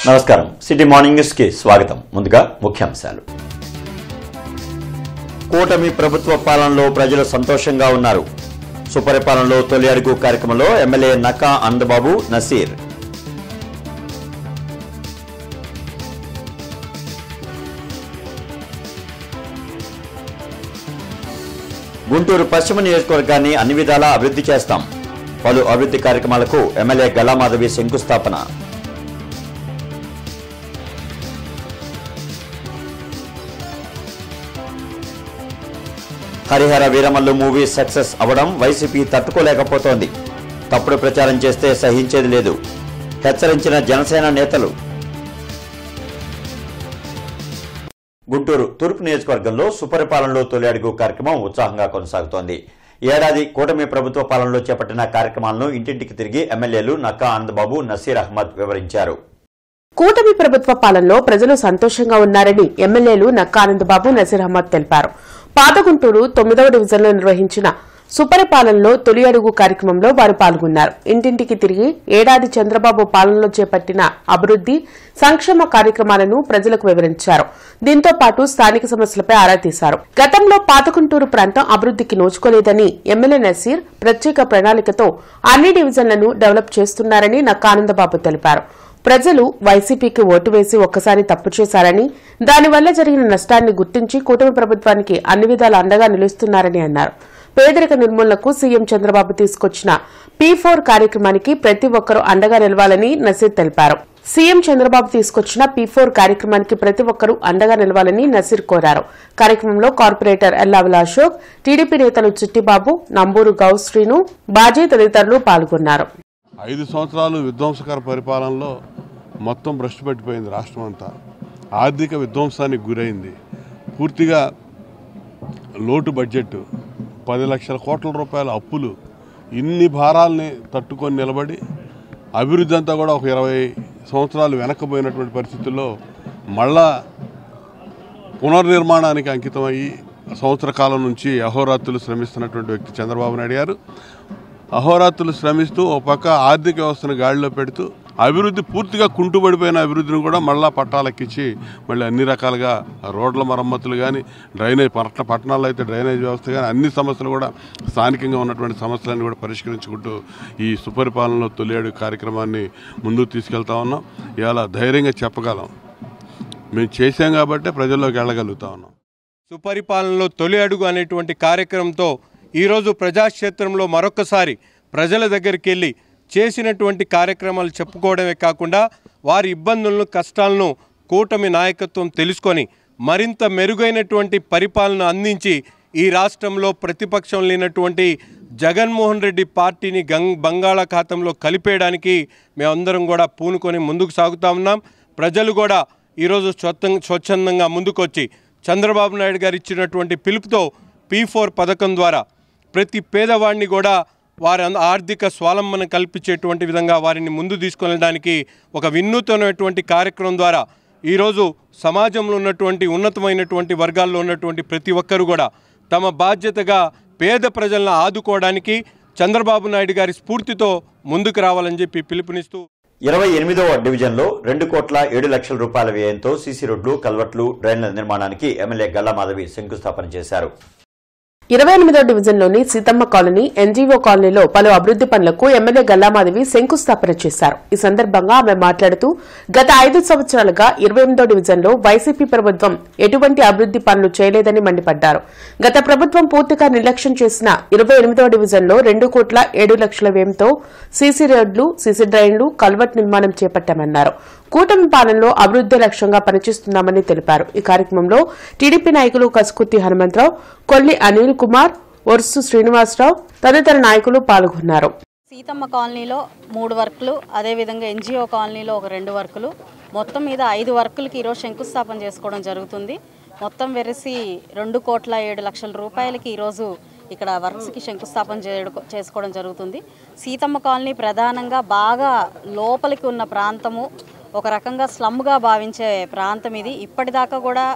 నమస్కారం city morning news కి స్వాగతం. ముందుగా ముఖ్యాంశాలు. కూటమి ప్రభుత్వ పాలనలో ప్రజలు సంతోషంగా ఉన్నారు. సుపరిపాలనలో తొలి అడుగు కార్యక్రమంలో ఎమ్మెల్యే నక్కా ఆనందబాబు నసీర్. గుంటూరు పశ్చిమ నియోజకవర్గాన్ని అన్ని విధాలా అభివృద్ధి చేస్తాం. పలు అభివృద్ధి కార్యక్రమాలకు ఎమ్మెల్యే గల్లామాధవి శంకుస్థాపన. హరిహర వీరమల్లు మూవీ సక్సెస్ అవడం వైసీపీ తట్టుకోలేకపోతోంది. తప్పుడు ప్రచారం చేస్తే సహించేది లేదు. హెచ్చరించిన జనసేన నేతలు. గుంటూరు తూర్పు నియోజకవర్గంలో సుపరిపాలనలో తొలి అడుగు కార్యక్రమం ఉత్సాహంగా కొనసాగుతోంది. ఏడాది కూటమి ప్రభుత్వ పాలనలో చేపట్టిన కార్యక్రమాలను ఇంటింటికి తిరిగి ఎమ్మెల్యేలు నక్కా ఆనందబాబు నసీర్ అహ్మద్ వివరించారు. కూటమి ప్రభుత్వ పాలనలో ప్రజలు సంతోషంగా ఉన్నారని ఎమ్మెల్యేలు నక్కా ఆనందబాబు నసీర్ అహ్మద్ తెలిపారు. పాత గుంటూరు 9వ డివిజన్లో నిర్వహించిన సుపరిపాలనలో తొలి అడుగు కార్యక్రమంలో వారు పాల్గొన్నారు. ఇంటింటికి తిరిగి ఏడాది చంద్రబాబు పాలనలో చేపట్టిన అభివృద్ది సంక్షేమ కార్యక్రమాలను ప్రజలకు వివరించారు. దీంతో పాటు స్థానిక సమస్యలపై ఆరా తీశారు. గతంలో పాత గుంటూరు ప్రాంతం అభివృద్దికి నోచుకోలేదని ఎమ్మెల్యే నసీర్ ప్రత్యేక ప్రణాళికతో అన్ని డివిజన్లను డెవలప్ చేస్తున్నారని నక్కా ఆనందబాబు తెలిపారు. ప్రజలు వైసీపీకి ఓటు వేసి ఒక్కసారి తప్పు చేశారని, దానివల్ల జరిగిన నష్టాన్ని గుర్తించి కూటమి ప్రభుత్వానికి అన్ని విధాల అండగా నిలుస్తున్నారని అన్నారు. పేదరిక నిర్మూలనకు సీఎం చంద్రబాబు తీసుకొచ్చిన P4 కార్యక్రమానికి ప్రతి ఒక్కరూ అండగా నిలవాలని నసీర్ తెలిపారు. సీఎం చంద్రబాబు తీసుకొచ్చిన P4 కార్యక్రమానికి ప్రతి ఒక్కరూ అండగా నిలవాలని నసీర్ కోరారు. కార్యక్రమంలో కార్పొరేటర్ ఎల్లావుల అశోక్, టీడీపీ నేతలు చిట్టిబాబు, నంబూరు గౌ శ్రీను, బాజీ తదితరులు పాల్గొన్నారు. 5 సంవత్సరాలు విధ్వంసకర పరిపాలనలో మొత్తం భ్రష్టు పట్టిపోయింది. రాష్ట్రం అంతా ఆర్థిక విధ్వంసానికి గురైంది. పూర్తిగా లోటు బడ్జెట్, 10 లక్షల కోట్ల రూపాయల అప్పులు, ఇన్ని భారాల్ని తట్టుకొని నిలబడి అభివృద్ధి అంతా కూడా ఒక 20 సంవత్సరాలు వెనక్కిపోయినటువంటి పరిస్థితుల్లో మళ్ళా పునర్నిర్మాణానికి అంకితమయ్యి సంవత్సర కాలం నుంచి అహోరాత్రులు శ్రమిస్తున్నటువంటి వ్యక్తి చంద్రబాబు నాయుడు గారు అహోరాత్రులు శ్రమిస్తూ ఒక పక్క ఆర్థిక వ్యవస్థను గాడిలో పెడుతూ అభివృద్ధి పూర్తిగా కుంటుపడిపోయిన అభివృద్ధిని కూడా మళ్ళా పట్టాలెక్కించి మళ్ళీ అన్ని రకాలుగా రోడ్ల మరమ్మతులు కానీ, డ్రైనేజ్ పట్టణాల్లో అయితే డ్రైనేజ్ వ్యవస్థ కానీ అన్ని సమస్యలు కూడా స్థానికంగా ఉన్నటువంటి సమస్యలన్నీ కూడా పరిష్కరించుకుంటూ ఈ సుపరిపాలనలో తొలి అడుగు కార్యక్రమాన్ని ముందుకు తీసుకెళ్తా ఉన్నాం. ఇవాళ ధైర్యంగా చెప్పగలం, మేము చేశాం కాబట్టి ప్రజల్లోకి వెళ్ళగలుగుతా ఉన్నాం. సుపరిపాలనలో తొలి అడుగు అనేటువంటి కార్యక్రమంతో ఈరోజు ప్రజాక్షేత్రంలో మరొకసారి ప్రజల దగ్గరికి వెళ్ళి చేసినటువంటి కార్యక్రమాలు చెప్పుకోవడమే కాకుండా వారి ఇబ్బందులను, కష్టాలను కూటమి నాయకత్వం తెలుసుకొని మరింత మెరుగైనటువంటి పరిపాలన అందించి ఈ రాష్ట్రంలో ప్రతిపక్షం లేనటువంటి జగన్మోహన్ రెడ్డి పార్టీని బంగాళాఖాతంలో కలిపేయడానికి మేమందరం కూడా పూనుకొని ముందుకు సాగుతూ ఉన్నాం. ప్రజలు కూడా ఈరోజు స్వచ్ఛందంగా ముందుకొచ్చి చంద్రబాబు నాయుడు గారు ఇచ్చినటువంటి పిలుపుతో P4 పథకం ద్వారా ప్రతి పేదవాడిని కూడా వారి ఆర్థిక స్వావలంబన కల్పించేటువంటి విధంగా వారిని ముందు తీసుకెళ్ళడానికి ఒక వినూత్నమైనటువంటి కార్యక్రమం ద్వారా ఈరోజు సమాజంలో ఉన్నటువంటి ఉన్నతమైనటువంటి వర్గాల్లో ఉన్నటువంటి ప్రతి ఒక్కరు కూడా తమ బాధ్యతగా పేద ప్రజలను ఆదుకోవడానికి చంద్రబాబు నాయుడు గారి స్ఫూర్తితో ముందుకు రావాలని చెప్పి పిలుపునిస్తూ 28వ డివిజన్లో 2,07,00,000 రూపాయల వ్యయంతో సీసీ రోడ్లు, కల్వర్ట్లు, డ్రైన్ల నిర్మాణానికి ఎమ్మెల్యే గల్లామాధవి శంకుస్థాపన చేశారు. 28వ డివిజన్లోని సీతమ్మ కాలనీ, ఎన్జీఓ కాలనీలో పలు అభివృద్ది పనులకు ఎమ్మెల్యే గల్లామాధవి శంకుస్థాపన చేశారు. ఈ సందర్భంగా ఆమె మాట్లాడుతూ గత 5 సంవత్సరాలుగా 28వ డివిజన్లో వైసీపీ ప్రభుత్వం ఎటువంటి అభివృద్ది పనులు చేయలేదని మండిపడ్డారు. గత ప్రభుత్వం పూర్తిగా నిర్లక్ష్యం చేసిన 28వ డివిజన్లో 2,07,00,000 వ్యయంతో సీసీ రోడ్లు, సీసీ డ్రైన్లు, కల్వర్ట్ నిర్మాణం చేపట్టామన్నారు. కూటమి పాలనలో అభివృద్ది లక్ష్యంగా పనిచేస్తున్నామని తెలిపారు. ఈ కార్యక్రమంలో టీడీపీ నాయకులు కసుకుర్తి హనుమంతరావు, కొల్లి అనిల్ కుమార్, ఒర్సు శ్రీనివాసరావు తదితర నాయకులు పాల్గొన్నారు. సీతమ్మ కాలనీలో 3 వర్కులు, అదేవిధంగా ఎన్జీఓ కాలనీలో ఒక 2 వర్కులు, మొత్తం మీద 5 వర్కులకి ఈరోజు శంకుస్థాపన చేసుకోవడం జరుగుతుంది. మొత్తం వెరసి 2,07,00,000 రూపాయలకి ఈరోజు ఇక్కడ వర్క్స్కి శంకుస్థాపన చేసుకోవడం జరుగుతుంది. సీతమ్మ కాలనీ ప్రధానంగా బాగా లోపలికి ఉన్న ప్రాంతము, ఒక రకంగా స్లమ్గా భావించే ప్రాంతం ఇది. ఇప్పటిదాకా కూడా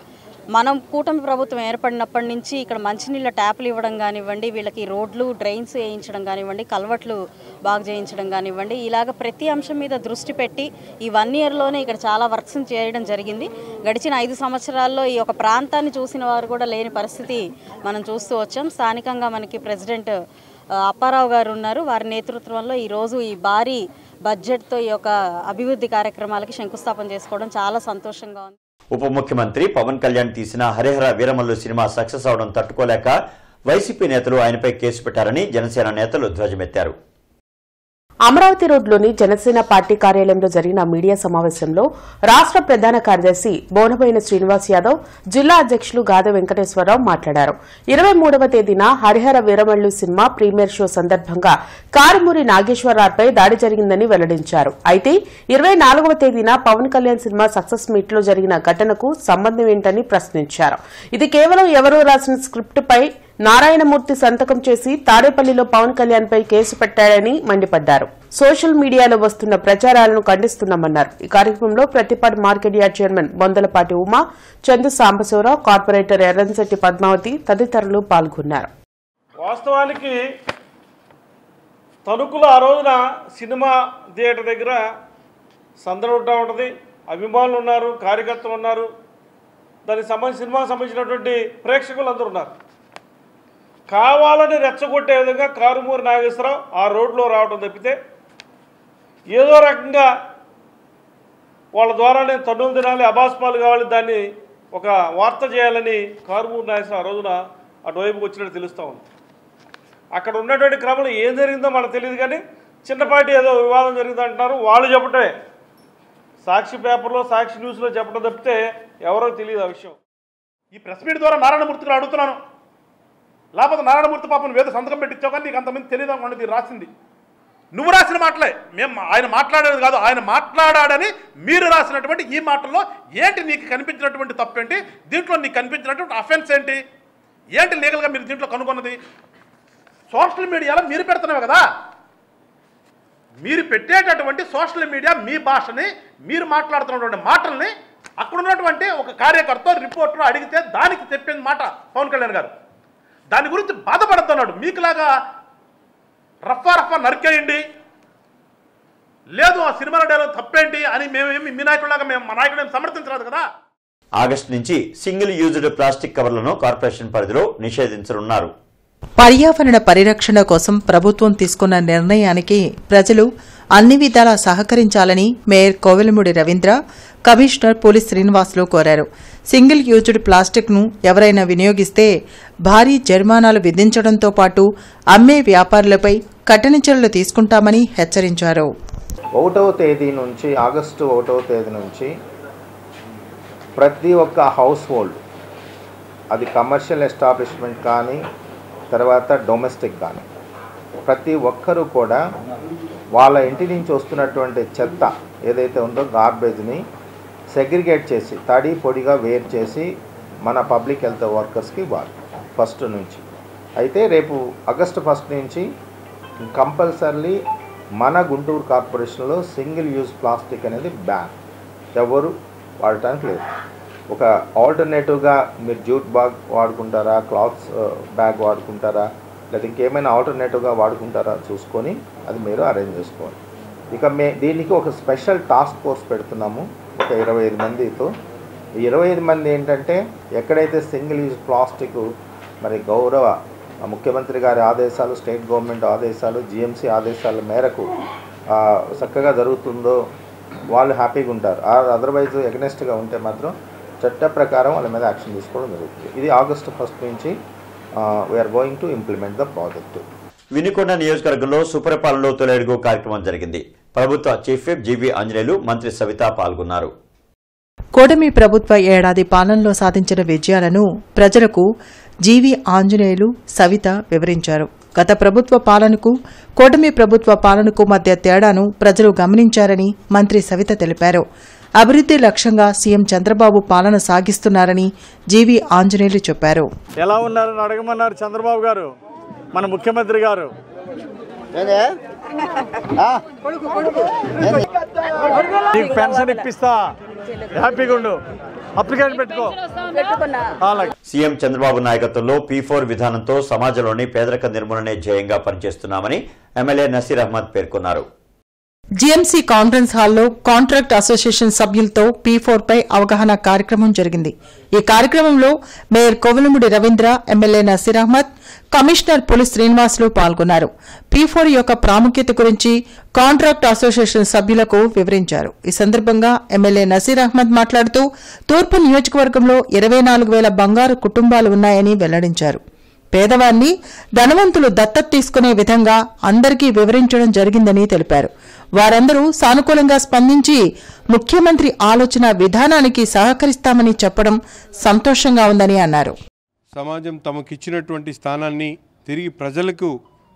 మనం కూటమి ప్రభుత్వం ఏర్పడినప్పటి నుంచి ఇక్కడ మంచినీళ్ళ ట్యాపులు ఇవ్వడం కానివ్వండి, వీళ్ళకి రోడ్లు డ్రైన్స్ వేయించడం కానివ్వండి, కల్వర్ట్లు బాగు చేయించడం కానివ్వండి, ఇలాగ ప్రతి అంశం మీద దృష్టి పెట్టి ఈ 1 ఇయర్లోనే ఇక్కడ చాలా వర్క్స్ చేయడం జరిగింది. గడిచిన 5 సంవత్సరాల్లో ఈ ఒక ప్రాంతాన్ని చూసిన వారు కూడా లేని పరిస్థితి మనం చూస్తూ వచ్చాం. స్థానికంగా మనకి ప్రెసిడెంట్ అప్పారావు గారు ఉన్నారు. వారి నేతృత్వంలో ఈరోజు ఈ భారీ బడ్జెట్తో ఈ యొక్క అభివృద్ధి కార్యక్రమాలకి శంకుస్థాపన చేసుకోవడం చాలా సంతోషంగా ఉంది. ఉప ముఖ్యమంత్రి పవన్ కళ్యాణ్ తీసిన హరిహర వీరమల్లు సినిమా సక్సెస్ అవడం తట్టుకోలేక వైసీపీ నేతలు ఆయనపై కేసు పెట్టారని జనసేన నేతలు ధ్వజమెత్తారు. అమరావతి రోడ్లోని జనసేన పార్టీ కార్యాలయంలో జరిగిన మీడియా సమావేశంలో రాష్ట ప్రధాన కార్యదర్శి బోనబోయిన శ్రీనివాస్ యాదవ్, జిల్లా అధ్యకులు గాదె వెంకటేశ్వరరావు మాట్లాడారు. 23వ తేదీన Harihara Veeramallu cinema premiere show సందర్భంగా కారుమూరి నాగేశ్వరరావుపై దాడి జరిగిందని వెల్లడించారు. అయితే 24వ తేదీన Pawan Kalyan cinema success meet లో జరిగిన ఘటనకు సంబంధం ఏంటని ప్రశ్నించారు. ఇది కేవలం ఎవరో రాసిన స్క్రిప్టుపై నారాయణమూర్తి సంతకం చేసి తాడేపల్లిలో పవన్ కళ్యాణ్ పై కేసు పెట్టాడని మండిపడ్డారు. సోషల్ మీడియాలో వస్తున్న ప్రచారాలను ఖండిస్తున్నామన్నారు. ఈ కార్యక్రమంలో Prathipadu market yard chairman Bondalapati Uma, Chandu Sambasivarao, corporator Erramsetti Padmavathi తదితరులు పాల్గొన్నారు. వాస్తవానికి తణుకులో ఆ రోజున సినిమా థియేటర్ దగ్గర సందడి ఉంటా ఉంటుంది, అభిమానులు ఉన్నారు, కార్యకర్తలు ఉన్నారు, దానికి సంబంధించి సినిమాకి సంబంధించినటువంటి ప్రేక్షకులు అందరూ ఉన్నారు. కావాలని రెచ్చగొట్టే విధంగా కారుమూరి నాగేశ్వరరావు ఆ రోడ్లో రావడం తప్పితే ఏదో రకంగా వాళ్ళ ద్వారా నేను తన్నులు తినాలి, అబాస్పాలు కావాలి, దాన్ని ఒక వార్త చేయాలని కారుమూరి నాగేశ్వరరావు ఆ రోజున అటువైపుకి వచ్చినట్టు తెలుస్తూ ఉంది. అక్కడ ఉన్నటువంటి క్రమంలో ఏం జరిగిందో మనకు తెలియదు, కానీ చిన్నపాటి ఏదో వివాదం జరిగిందంటున్నారు. వాళ్ళు చెప్పటమే, సాక్షి పేపర్లో సాక్షి న్యూస్లో చెప్పడం తప్పితే ఎవరో తెలియదు ఆ విషయం. ఈ ప్రెస్ మీట్ ద్వారా నారాయణమూర్తిని అడుగుతున్నాను, లేకపోతే నారాయణమూర్తి పాపను వేద సంతకం పెట్టించావు కానీ నీకు అంతమంది తెలియదు అనుకోండి. రాసింది నువ్వు రాసిన మాటలే, మేము ఆయన మాట్లాడేది కాదు, ఆయన మాట్లాడాడని మీరు రాసినటువంటి ఈ మాటల్లో ఏంటి నీకు కనిపించినటువంటి తప్పేంటి, దీంట్లో నీకు కనిపించినటువంటి అఫెన్స్ ఏంటి, ఏంటి లీగల్గా మీరు దీంట్లో కనుగొన్నది? సోషల్ మీడియాలో మీరు పెడుతున్నావు కదా, మీరు పెట్టేటటువంటి సోషల్ మీడియా మీ భాషని, మీరు మాట్లాడుతున్నటువంటి మాటల్ని అక్కడ ఉన్నటువంటి ఒక కార్యకర్త రిపోర్టర్ అడిగితే దానికి చెప్పింది మాట పవన్ కళ్యాణ్ గారు. దాని గురించి బాధపడుతున్నాడు. మీకులాగా రఫా నరికేయండి, లేదు ఆ సినిమా డైలాగ్ తప్పేంటి అని మేమేమి మీ నాయకులాగా మా నాయకుడు సమర్థించలేదు కదా. ఆగస్టు నుంచి సింగిల్ యూజ్డ్ ప్లాస్టిక్ కవర్లను కార్పొరేషన్ పరిధిలో నిషేధించనున్నారు. పర్యావరణ పరిరక్షణ కోసం ప్రభుత్వం తీసుకున్న నిర్ణయానికి ప్రజలు అన్ని విధాలా సహకరించాలని mayor Kovelamudi Ravindra, commissioner police Srinivasulu కోరారు. సింగిల్ యూజ్డ్ ప్లాస్టిక్ ను ఎవరైనా వినియోగిస్తే భారీ జరిమానాలు విధించడంతో పాటు అమ్మే వ్యాపారులపై కఠిన చర్యలు తీసుకుంటామని హెచ్చరించారు. 1వ తేదీ నుంచి ఆగస్టు 1వ తేదీ నుంచి ప్రతి ఒక్క హౌస్ హోల్డ్, అది కమర్షియల్ ఎస్టాబ్లిష్మెంట్ కానీ తర్వాత డొమెస్టిక్ కానీ, ప్రతి ఒక్కరూ కూడా వాళ్ళ ఇంటి నుంచి వస్తున్నటువంటి చెత్త ఏదైతే ఉందో గార్బేజ్ని సెగ్రిగేట్ చేసి తడి పొడిగా వేరు చేసి మన పబ్లిక్ హెల్త్ వర్కర్స్కి ఇవ్వాలి 1st నుంచి. అయితే రేపు ఆగస్టు 1 నుంచి కంపల్సరీ మన గుంటూరు కార్పొరేషన్లో సింగిల్ యూజ్ ప్లాస్టిక్ అనేది బ్యాన్, ఎవరు వాడటానికి లేదు. ఒక ఆల్టర్నేటివ్గా మీరు జూట్ బ్యాగ్ వాడుకుంటారా, క్లాత్స్ బ్యాగ్ వాడుకుంటారా, లేదా ఇంకేమైనా ఆల్టర్నేటివ్గా వాడుకుంటారా చూసుకొని అది మీరు అరేంజ్ చేసుకోవాలి. ఇక దీనికి ఒక స్పెషల్ టాస్క్ ఫోర్స్ పెడుతున్నాము ఒక 25 మందితో. ఈ 25 మంది ఏంటంటే ఎక్కడైతే సింగిల్ యూజ్ ప్లాస్టిక్ మరి గౌరవ ముఖ్యమంత్రి గారి ఆదేశాలు, స్టేట్ గవర్నమెంట్ ఆదేశాలు, జిఎంసీ ఆదేశాల మేరకు చక్కగా జరుగుతుందో వాళ్ళు హ్యాపీగా ఉంటారు. అదర్వైజ్ ఎగనెస్ట్గా ఉంటే మాత్రం చట్ట ప్రకారం వాళ్ళ మీద యాక్షన్ తీసుకోవడం జరుగుతుంది. ఇది ఆగస్టు 1 నుంచి we are going to implement the project. Vinukonda నియోజకవర్గంలో సుపరిపాలనలో తొలి అడుగు కార్యక్రమం జరిగింది. ప్రభుత్వ చీఫ్ విప్ జీవీ ఆంజనేయులు, మంత్రి సవిత పాల్గొన్నారు. కూటమి ప్రభుత్వ ఏడాది పాలనలో సాధించిన విజయాలను ప్రజలకు జీవీ ఆంజనేయులు, సవిత వివరించారు. గత ప్రభుత్వ పాలనకు కూటమి ప్రభుత్వ పాలనకు మధ్య తేడాను ప్రజలు గమనించారని మంత్రి సవిత తెలిపారు. అభివృద్ది లక్ష్యంగా సీఎం చంద్రబాబు పాలన సాగిస్తున్నారని జీవీ ఆంజనేయులు చెప్పారు. ఎలా ఉన్నారని అడగమన్నారు చంద్రబాబు గారు, మన ముఖ్యమంత్రి గారు. నీకు పెన్షన్ ఇప్పిస్తా, హ్యాపీగా ఉండు. అప్లికేషన్ పెట్టుకో. అలాగే సీఎం చంద్రబాబు నాయకత్వంలో P4 విధానంతో సమాజంలోని పేదరిక నిర్మూలనే ధ్యేయంగా పనిచేస్తున్నామని ఎమ్మెల్యే నసీర్ అహ్మద్ పేర్కొన్నారు. జీఎంసీ కాన్ఫరెన్స్ హాల్లో కాంట్రాక్ట్ అసోసియేషన్ సభ్యులతో P4 పై అవగాహన కార్యక్రమం జరిగింది. ఈ కార్యక్రమంలో mayor Kovelamudi Ravindra, MLA Naseer Ahmed, commissioner Puli Srinivasulu పాల్గొన్నారు. P4 యొక్క ప్రాముఖ్యత గురించి కాంట్రాక్ట్ అసోసియేషన్ సభ్యులకు వివరించారు. ఈ సందర్భంగా ఎమ్మెల్యే నసీర్ అహ్మద్ మాట్లాడుతూ తూర్పు నియోజకవర్గంలో 24,000 బంగారు కుటుంబాలు ఉన్నాయని వెల్లడించారు. పేదవాన్ని ధనవంతులు దత్తత తీసుకునే విధంగా అందరికీ వివరించడం జరిగిందని తెలిపారు. వారందరూ సానుకూలంగా స్పందించి ముఖ్యమంత్రి ఆలోచన విధానానికి సహకరిస్తామని చెప్పడం సంతోషంగా ఉందని అన్నారు. సమాజం తమకిచ్చినటువంటి స్థానాన్ని తిరిగి ప్రజలకు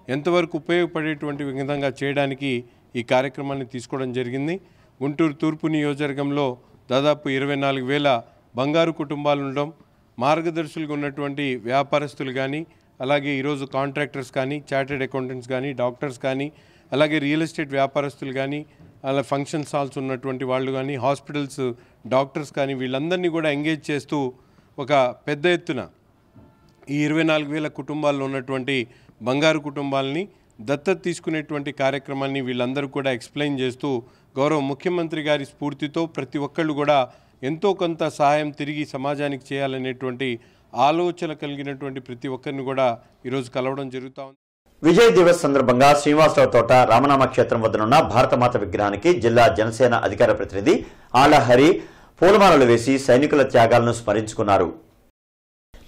ఎంతవరకు ఉపయోగపడేటువంటి విధంగా చేయడానికి ఈ కార్యక్రమాన్ని తీసుకోవడం జరిగింది. గుంటూరు తూర్పు నియోజకవర్గంలో దాదాపు 24,000 బంగారు కుటుంబాలు ఉండడం, మార్గదర్శులుగా ఉన్నటువంటి వ్యాపారస్తులు కానీ, అలాగే ఈరోజు కాంట్రాక్టర్స్ కానీ, చార్టెడ్ అకౌంటెంట్స్ కానీ, డాక్టర్స్ కానీ, అలాగే రియల్ ఎస్టేట్ వ్యాపారస్తులు కానీ, అలా ఫంక్షన్ హాల్స్ ఉన్నటువంటి వాళ్ళు కానీ, హాస్పిటల్స్ డాక్టర్స్ కానీ, వీళ్ళందరినీ కూడా ఎంగేజ్ చేస్తూ ఒక పెద్ద ఎత్తున ఈ 24,000 కుటుంబాల్లో ఉన్నటువంటి బంగారు కుటుంబాలని దత్తత తీసుకునేటువంటి కార్యక్రమాన్ని వీళ్ళందరూ కూడా ఎక్స్ప్లెయిన్ చేస్తూ గౌరవ ముఖ్యమంత్రి గారి స్ఫూర్తితో ప్రతి ఒక్కళ్ళు కూడా ఎంతో కొంత సహాయం తిరిగి సమాజానికి చేయాలనేటువంటి ఆలోచన కలిగినటువంటి ప్రతి ఒక్కరిని కూడా ఈరోజు కలవడం జరుగుతూ ఉంది. విజయ్ దివస్ సందర్భంగా శ్రీనివాసరావు తోట రామనామ క్షేత్రం వద్దనున్న భారతమాత విగ్రహానికి జిల్లా జనసేన అధికార ప్రతినిధి ఆళ్లహరి పూలమాలలు వేసి సైనికుల త్యాగాలను స్మరించుకున్నారు.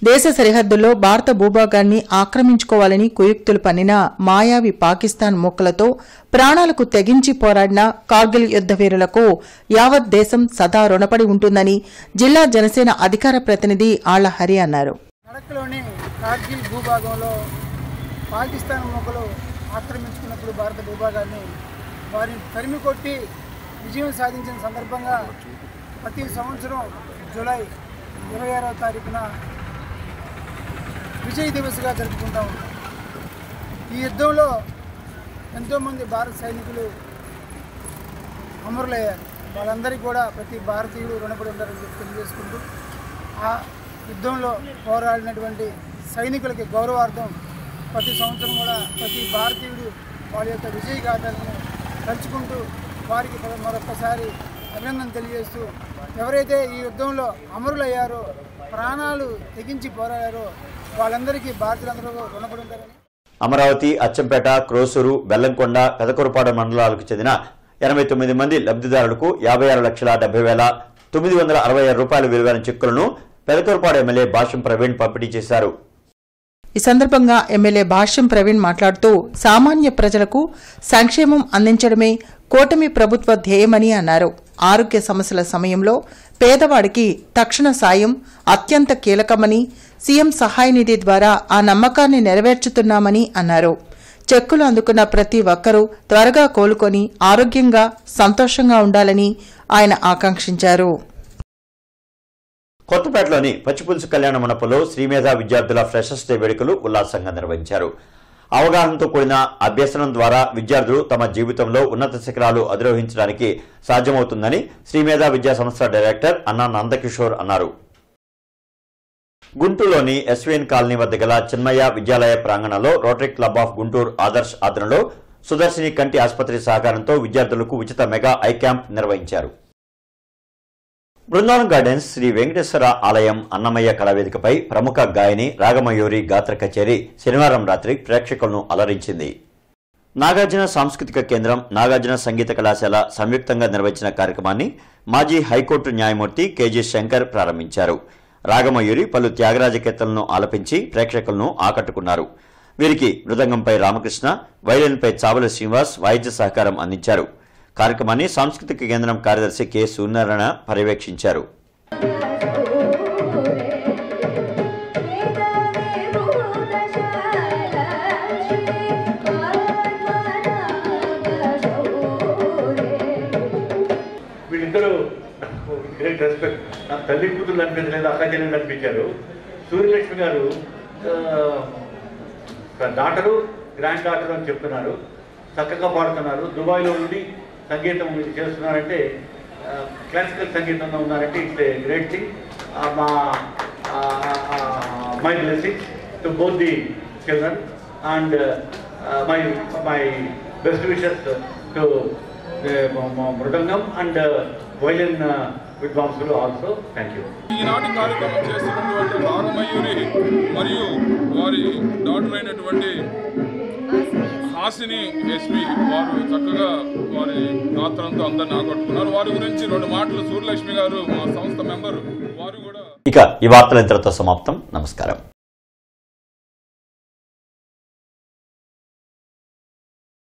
దేశ సరిహద్దుల్లో భారత భూభాగాన్ని ఆక్రమించుకోవాలని కుయుక్తులు పన్నిన మాయావి పాకిస్తాన్ మూకలతో ప్రాణాలకు తెగించి పోరాడిన కార్గిల్ యుద్ధ వీరులకు యావత్ దేశం సదా రుణపడి ఉంటుందని జిల్లా జనసేన అధికార ప్రతినిధి ఆళ్లహరి అన్నారు. లడఖ్లోని కార్గిల్ భూభాగంలో పాకిస్తాన్ మూకలు ఆక్రమించుకున్నప్పుడు భారత భూభాగాన్ని వారిని తరిమి కొట్టి విజయం సాధించిన సందర్భంగా ప్రతి సంవత్సరం జూలై 26వ తారీఖున విజయ్ దివస్గా జరుపుకుంటా ఉంటాం. ఈ యుద్ధంలో ఎంతోమంది భారత సైనికులు అమరులయ్యారు. వాళ్ళందరికీ కూడా ప్రతి భారతీయుడు రుణపడి ఉంటారని చెప్పి తెలియజేసుకుంటూ ఆ యుద్ధంలో పోరాడినటువంటి సైనికులకి గౌరవార్థం ప్రతి సంవత్సరం కూడా ప్రతి భారతీయుడు వాళ్ళ యొక్క విజయ గాథలను తలుచుకుంటూ వారికి మరొకసారి అభినందన తెలియజేస్తూ ఎవరైతే ఈ యుద్ధంలో అమరులయ్యారో, ప్రాణాలు తెగించి పోరాడారో వాళ్ళందరికీ భారతీయులందరూ రుణపడి ఉంటారని. అమరావతి, అచ్చంపేట, క్రోసూరు, బెల్లంకొండ, పెదకూరుపాడు మండలాలకు చెందిన 89 మంది లబ్ధిదారులకు 56,70,966 రూపాయల విలువైన చెక్కులను పెదకూరుపాడు ఎమ్మెల్యే భాష్యం ప్రవీణ్ పంపిణీ చేశారు. ఈ సందర్భంగా ఎమ్మెల్యే భాష్యం ప్రవీణ్ మాట్లాడుతూ సామాన్య ప్రజలకు సంక్షేమం అందించడమే కూటమి ప్రభుత్వ ధ్యేయమని అన్నారు. ఆరోగ్య సమస్యల సమయంలో పేదవాడికి తక్షణ సాయం అత్యంత కీలకమని, సీఎం సహాయ నిధి ద్వారా ఆ నమ్మకాన్ని నెరవేర్చుతున్నామని అన్నారు. చెక్కులు అందుకున్న ప్రతి ఒక్కరూ త్వరగా కోలుకొని ఆరోగ్యంగా సంతోషంగా ఉండాలని ఆయన ఆకాంక్షించారు. కొత్తపేటలోని పచ్చిపులుసు కళ్యాణ మండపంలో శ్రీమేధ విద్యార్థుల ఫ్రెషర్స్ డే వేడుకలు ఉల్లాసంగా నిర్వహించారు. అవగాహనతో కూడిన అభ్యసనం ద్వారా విద్యార్థులు తమ జీవితంలో ఉన్నత శిఖరాలు అధిరోహించడానికి సాధ్యమవుతుందని శ్రీమేధ విద్యా సంస్థ డైరెక్టర్ అన్నా నందకిషోర్ అన్నారు. గుంటూరులోని ఎస్వీఎన్ కాలనీ వద్ద గల చిన్మయ్య విద్యాలయ ప్రాంగణంలో rotary club of Guntur Adarsh ఆధ్వర్యంలో సుదర్శిని కంటి ఆసుపత్రి సహకారంతో విద్యార్థులకు ఉచిత మెగా ఐ క్యాంప్ నిర్వహించారు. బృందావన్ గార్డెన్స్ శ్రీ వెంకటేశ్వర ఆలయం అన్నమయ్య కళావేదికపై ప్రముఖ గాయని రాగమయూరి గాత్ర కచేరీ శనివారం రాత్రి ప్రేక్షకులను అలరించింది. నాగార్జున సాంస్కృతిక కేంద్రం, నాగార్జున సంగీత కళాశాల సంయుక్తంగా నిర్వహించిన కార్యక్రమాన్ని మాజీ హైకోర్టు న్యాయమూర్తి కేజీ శంకర్ ప్రారంభించారు. రాగమయూరి పలు త్యాగరాజ కీర్తనలను ఆలపించి ప్రేక్షకులను ఆకట్టుకున్నారు. వీరికి మృదంగంపై రామకృష్ణ, వైలిన్పై చావల శ్రీనివాస్ వాయిద్య సహకారం అందించారు. కార్యక్రమాన్ని సాంస్కృతిక కేంద్రం కార్యదర్శి కె సూర్యనారాయణ పర్యవేక్షించారు. వీళ్ళిద్దరూ గ్రేట్ రెస్పెక్ట్. నాకు తల్లి కూతురు అనిపించలేదు, అక్క చెల్లెలు అనిపించారు. సూర్యలక్ష్మి గారు డాటరు, గ్రాండ్ డాటర్ అని చెప్తున్నారు, చక్కగా పాడుతున్నారు. దుబాయ్లో ఉండి సంగీతం చేస్తున్నారంటే క్లాసికల్ సంగీతంలో ఉన్నారంటే it's a great thing. My blessings to both the children and my best wishes to mridangam and violin విద్వాంసులు ఆల్సో. Thank you. ఈనాటి కార్యక్రమం చేస్తున్నటువంటి రాగమయూరి మరియు వారి డాక్టర్ అయినటువంటి హాసిని ఎస్పి వారు చక్కగా వారి గాత్రంతో అందరిని ఆకట్టుకున్నారు. వారి గురించి 2 మాటలు సూర్యలక్ష్మి గారు మా సంస్థ మెంబరు వారు కూడా. ఇక ఈ వార్తలు ఇంతటితో సమాప్తం. నమస్కారం.